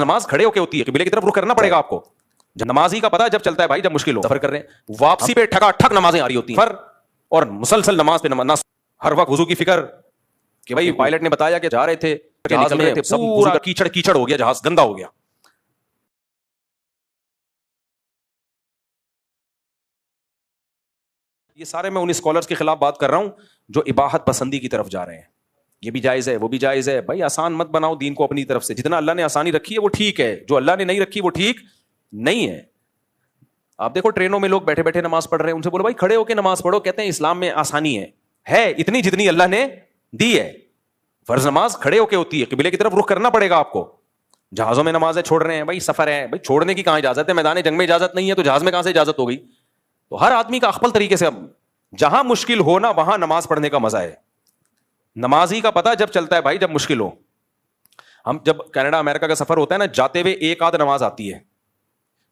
نماز کھڑے ہو کے ہوتی ہے, قبلے کی طرف رخ کرنا پڑے گا آپ کو. نمازی کا پتہ جب چلتا ہے بھائی جب مشکل ہو, سفر کر رہے ہیں واپسی پہ ٹھکا ٹھک نمازیں آ رہی ہوتی ہیں, اور مسلسل نماز پہ نماز, ہر وقت وضو کی فکر کہ بھائی پائلٹ نے بتایا کہ جا رہے تھے جہاز میں پورا کیچڑ کیچڑ ہو گیا, جہاز گندا ہو گیا. یہ سارے میں ان اسکالرز کے خلاف بات کر رہا ہوں جو اباحت پسندی کی طرف جا رہے ہیں. یہ بھی جائز ہے وہ بھی جائز ہے, بھائی آسان مت بناؤ دین کو اپنی طرف سے. جتنا اللہ نے آسانی رکھی ہے وہ ٹھیک ہے, جو اللہ نے نہیں رکھی وہ ٹھیک نہیں ہے. آپ دیکھو ٹرینوں میں لوگ بیٹھے بیٹھے نماز پڑھ رہے ہیں, ان سے بولو بھائی کھڑے ہو کے نماز پڑھو, کہتے ہیں اسلام میں آسانی ہے اتنی جتنی اللہ نے دی ہے. فرض نماز کھڑے ہو کے ہوتی ہے, قبلے کی طرف رخ کرنا پڑے گا آپ کو. جہازوں میں نمازیں چھوڑ رہے ہیں, بھائی سفر ہے, بھائی چھوڑنے کی کہاں اجازت ہے, میدان جنگ میں اجازت نہیں ہے تو جہاز میں کہاں سے اجازت ہو گئی. تو ہر آدمی کا اخپل طریقے سے, اب جہاں مشکل ہو نا وہاں نماز پڑھنے کا مزہ ہے. نمازی کا پتہ جب چلتا ہے بھائی جب مشکل ہو. ہم جب کینیڈا امریکہ کا سفر ہوتا ہے نا, جاتے ہوئے ایک آدھ نماز آتی ہے,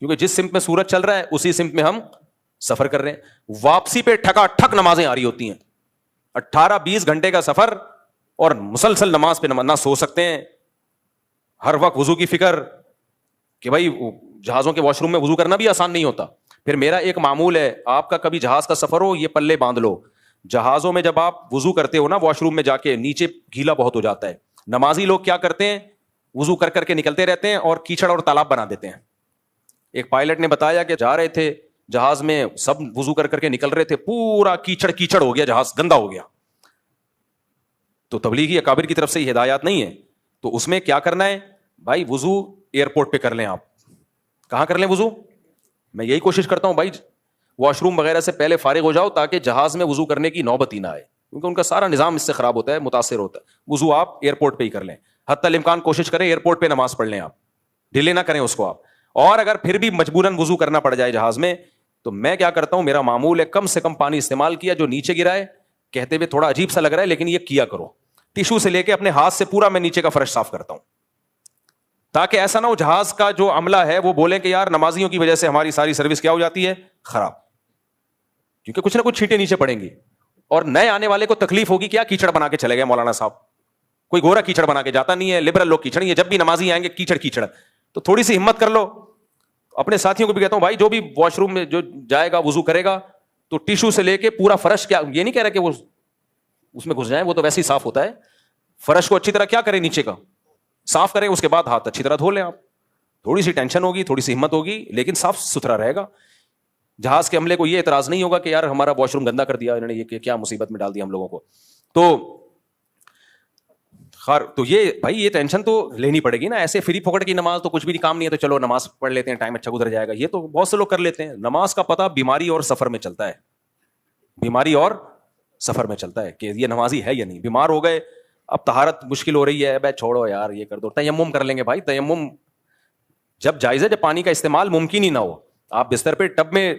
کیونکہ جس سمت میں سورج چل رہا ہے اسی سمت میں ہم سفر کر رہے ہیں. واپسی پہ ٹھکا ٹھک نمازیں آ رہی ہوتی ہیں. 18-20 گھنٹے کا سفر اور مسلسل نماز پہ نہ سو سکتے ہیں, ہر وقت وضو کی فکر کہ بھائی جہازوں کے واش روم میں وضو کرنا بھی آسان نہیں ہوتا. پھر میرا ایک معمول ہے, آپ کا کبھی جہاز کا سفر ہو یہ پلے باندھ لو, جہازوں میں جب آپ وضو کرتے ہو نا واش روم میں جا کے, نیچے گیلا بہت ہو جاتا ہے. نمازی لوگ کیا کرتے ہیں, وضو کر کر کے نکلتے رہتے ہیں اور کیچڑ اور تالاب بنا دیتے ہیں. ایک پائلٹ نے بتایا کہ جا رہے تھے جہاز میں, سب وضو کر کر کے نکل رہے تھے, پورا کیچڑ کیچڑ ہو گیا, جہاز گندا ہو گیا. تو تبلیغی اکابر کی طرف سے یہ ہدایات نہیں ہے. تو اس میں کیا کرنا ہے بھائی, وضو ایئرپورٹ پہ کر لیں. آپ کہاں کر لیں وضو؟ میں یہی کوشش کرتا ہوں بھائی واش روم وغیرہ سے پہلے فارغ ہو جاؤ تاکہ جہاز میں وضو کرنے کی نوبت ہی نہ آئے, کیونکہ ان کا سارا نظام اس سے خراب ہوتا ہے, متاثر ہوتا ہے. وضو آپ ایئرپورٹ پہ ہی کر لیں, حتی الامکان کوشش کریں ایئرپورٹ پہ نماز پڑھ لیں, آپ ڈیلے نہ کریں اس کو آپ. اور اگر پھر بھی مجبوراً وضو کرنا پڑ جائے جہاز میں, تو میں کیا کرتا ہوں, میرا معمول ہے کم سے کم پانی استعمال کیا, جو نیچے گرائے کہتے ہوئے تھوڑا عجیب سا لگ رہا ہے لیکن یہ کیا کرو, ٹیشو سے لے کے اپنے ہاتھ سے پورا میں نیچے کا فرش صاف کرتا ہوں, تاکہ ایسا نہ ہو جہاز کا جو عملہ ہے وہ بولیں کہ یار نمازیوں کی وجہ سے ہماری ساری سروس کیا ہو جاتی ہے, خراب. کیونکہ کچھ نہ کچھ چھینٹیں نیچے پڑیں گی, اور نئے آنے والے کو تکلیف ہوگی, کیا کیچڑ بنا کے چلے گئے مولانا صاحب. کوئی گورا کیچڑ بنا کے جاتا نہیں ہے, لبرل لوگ کیچڑ ہی ہے, جب بھی نمازی آئیں گے کیچڑ کیچڑ. تو تھوڑی سی ہمت کر لو. اپنے ساتھیوں کو بھی کہتا ہوں بھائی جو بھی واش روم میں جو جائے گا وضو کرے گا تو ٹیشو سے لے کے پورا فرش, کیا یہ نہیں کہہ رہا کہ وہ اس میں گھس جائیں, وہ تو ویسے ہی صاف ہوتا ہے. فرش کو اچھی طرح کیا کریں, نیچے کا صاف کریں, اس کے بعد ہاتھ اچھی طرح دھو لیں. آپ تھوڑی سی ٹینشن ہوگی, تھوڑی سی ہمت ہوگی, لیکن صاف ستھرا رہے گا. جہاز کے عملے کو یہ اعتراض نہیں ہوگا کہ یار ہمارا واش روم گندا کر دیا انہوں نے, یہ کیا مصیبت میں ڈال دیا ہم لوگوں کو. تو یہ بھائی یہ ٹینشن تو لینی پڑے گی نا. ایسے فری پھوکٹ کی نماز تو کچھ بھی کام نہیں ہے, تو چلو نماز پڑھ لیتے ہیں, ٹائم اچھا گزر جائے گا, یہ تو بہت سے لوگ کر لیتے ہیں. نماز کا پتہ بیماری اور سفر میں چلتا ہے, بیماری اور سفر میں چلتا ہے کہ یہ نمازی ہے یا نہیں. بیمار ہو گئے, اب طہارت مشکل ہو رہی ہے, بھائی چھوڑو یار یہ کر دو, تیمم کر لیں گے. بھائی تیمم جب جائز ہے, جب پانی کا استعمال ممکن ہی نہ ہو, آپ بستر پہ ٹب میں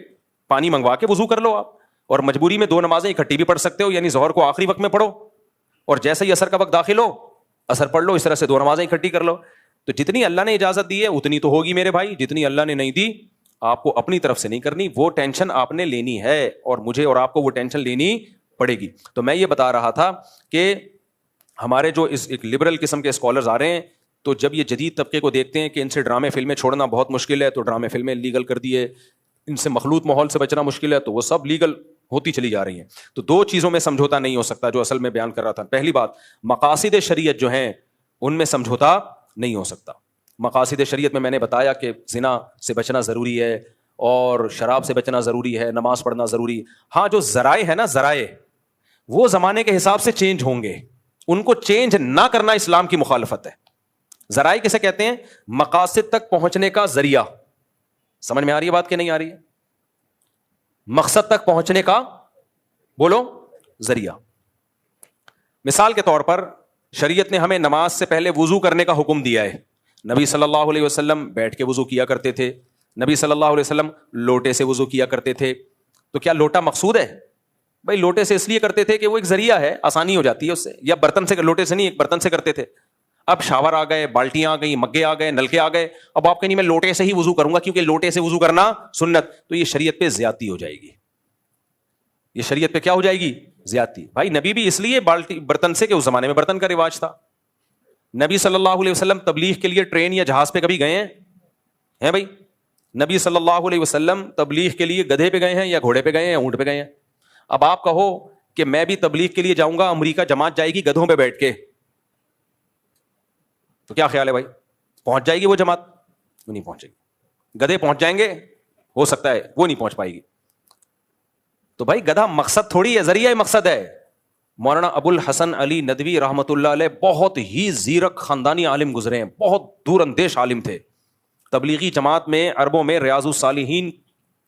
پانی منگوا کے وضو کر لو آپ, اور مجبوری میں 2 نمازیں اکٹھی بھی پڑھ سکتے ہو, یعنی ظہر کو آخری وقت میں پڑھو اور جیسے ہی عصر کا وقت داخل ہو عصر پڑھ لو, اس طرح سے 2 نمازیں اکٹھی کر لو. تو جتنی اللہ نے اجازت دی ہے اتنی تو ہوگی میرے بھائی, جتنی اللہ نے نہیں دی آپ کو اپنی طرف سے نہیں کرنی. وہ ٹینشن آپ نے لینی ہے, اور مجھے اور آپ کو وہ ٹینشن لینی پڑے گی. تو میں یہ بتا رہا تھا کہ ہمارے جو اس ایک لبرل قسم کے اسکالرز آ رہے ہیں, تو جب یہ جدید طبقے کو دیکھتے ہیں کہ ان سے ڈرامے فلمیں چھوڑنا بہت مشکل ہے, تو ڈرامے فلمیں لیگل کر دیے, ان سے مخلوط ماحول سے بچنا مشکل ہے, تو وہ سب لیگل ہوتی چلی جا رہی ہیں. تو 2 چیزوں میں سمجھوتا نہیں ہو سکتا جو اصل میں بیان کر رہا تھا. پہلی بات, مقاصد شریعت جو ہیں ان میں سمجھوتا نہیں ہو سکتا. مقاصد شریعت میں نے بتایا کہ زنا سے بچنا ضروری ہے, اور شراب سے بچنا ضروری ہے, نماز پڑھنا ضروری. ہاں جو ذرائع ہے نا, ذرائع وہ زمانے کے حساب سے چینج ہوں گے, ان کو چینج نہ کرنا اسلام کی مخالفت ہے. ذرائع کسے کہتے ہیں؟ مقاصد تک پہنچنے کا ذریعہ. سمجھ میں آ رہی ہے بات کہ نہیں آ رہی ہے؟ مقصد تک پہنچنے کا بولو ذریعہ. مثال کے طور پر شریعت نے ہمیں نماز سے پہلے وضو کرنے کا حکم دیا ہے. نبی صلی اللہ علیہ وسلم بیٹھ کے وضو کیا کرتے تھے, نبی صلی اللہ علیہ وسلم لوٹے سے وضو کیا کرتے تھے. تو کیا لوٹا مقصود ہے؟ بھائی لوٹے سے اس لیے کرتے تھے کہ وہ ایک ذریعہ ہے, آسانی ہو جاتی ہے اس سے, یا برتن سے, لوٹے سے نہیں ایک برتن سے کرتے تھے. اب شاور آ گئے, بالٹیاں آ گئی, مگے آ گئے, نلکے آ گئے, اب آپ کہیں میں لوٹے سے ہی وضو کروں گا کیونکہ لوٹے سے وضو کرنا سنت, تو یہ شریعت پہ زیادتی ہو جائے گی. یہ شریعت پہ کیا ہو جائے گی؟ زیادتی. بھائی نبی بھی اس لیے بالٹی برتن سے کہ اس زمانے میں برتن کا رواج تھا. نبی صلی اللہ علیہ وسلم تبلیغ کے لیے ٹرین یا جہاز پہ کبھی گئے ہیں بھائی؟ نبی صلی اللہ علیہ وسلم تبلیغ کے لیے گدھے پہ گئے ہیں یا گھوڑے پہ گئے ہیں یا اونٹ پہ گئے ہیں؟ اب آپ کہو کہ میں بھی تبلیغ کے لیے جاؤں گا، امریکہ جماعت جائے گی گدھوں پہ بیٹھ کے، تو کیا خیال ہے بھائی؟ پہنچ جائے گی وہ جماعت؟ وہ نہیں پہنچے گی. گدھے پہنچ جائیں گے، ہو سکتا ہے، وہ نہیں پہنچ پائے گی. تو بھائی گدھا مقصد تھوڑی ہے، ذریعہ مقصد ہے. مولانا ابو الحسن علی ندوی رحمۃ اللہ علیہ بہت ہی زیرک خاندانی عالم گزرے ہیں، بہت دور اندیش عالم تھے. تبلیغی جماعت میں عربوں میں ریاض الصالحین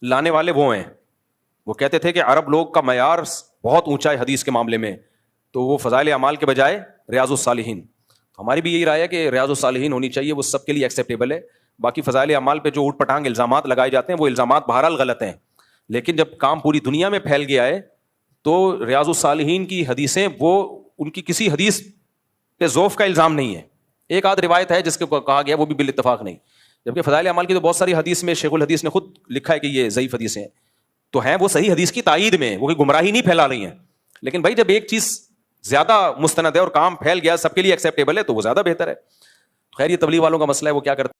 لانے والے وہ ہیں. وہ کہتے تھے کہ عرب لوگ کا معیار بہت اونچا ہے حدیث کے معاملے میں، تو وہ فضائل اعمال کے بجائے ریاض الصالحین. تو ہماری بھی یہی رائے ہے کہ ریاض الصالحین ہونی چاہیے، وہ سب کے لیے ایکسیپٹیبل ہے. باقی فضائل اعمال پہ جو اوٹ پٹانگ الزامات لگائے جاتے ہیں وہ الزامات بہرحال غلط ہیں، لیکن جب کام پوری دنیا میں پھیل گیا ہے تو ریاض الصالحین کی حدیثیں وہ ان کی کسی حدیث پہ ذوف کا الزام نہیں ہے. ایک آدھ روایت ہے جس کو کہا گیا وہ بھی بالاتفاق نہیں، جبکہ فضائل اعمال کی تو بہت ساری حدیث میں شیخ الحدیث نے خود لکھا ہے کہ یہ ضعیف حدیثیں ہیں. تو ہیں وہ صحیح حدیث کی تائید میں، وہ کوئی گمراہی نہیں پھیلا رہی ہیں. لیکن بھائی جب ایک چیز زیادہ مستند ہے اور کام پھیل گیا، سب کے لیے ایکسیپٹیبل ہے، تو وہ زیادہ بہتر ہے. خیر یہ تبلیغ والوں کا مسئلہ ہے، وہ کیا کرتے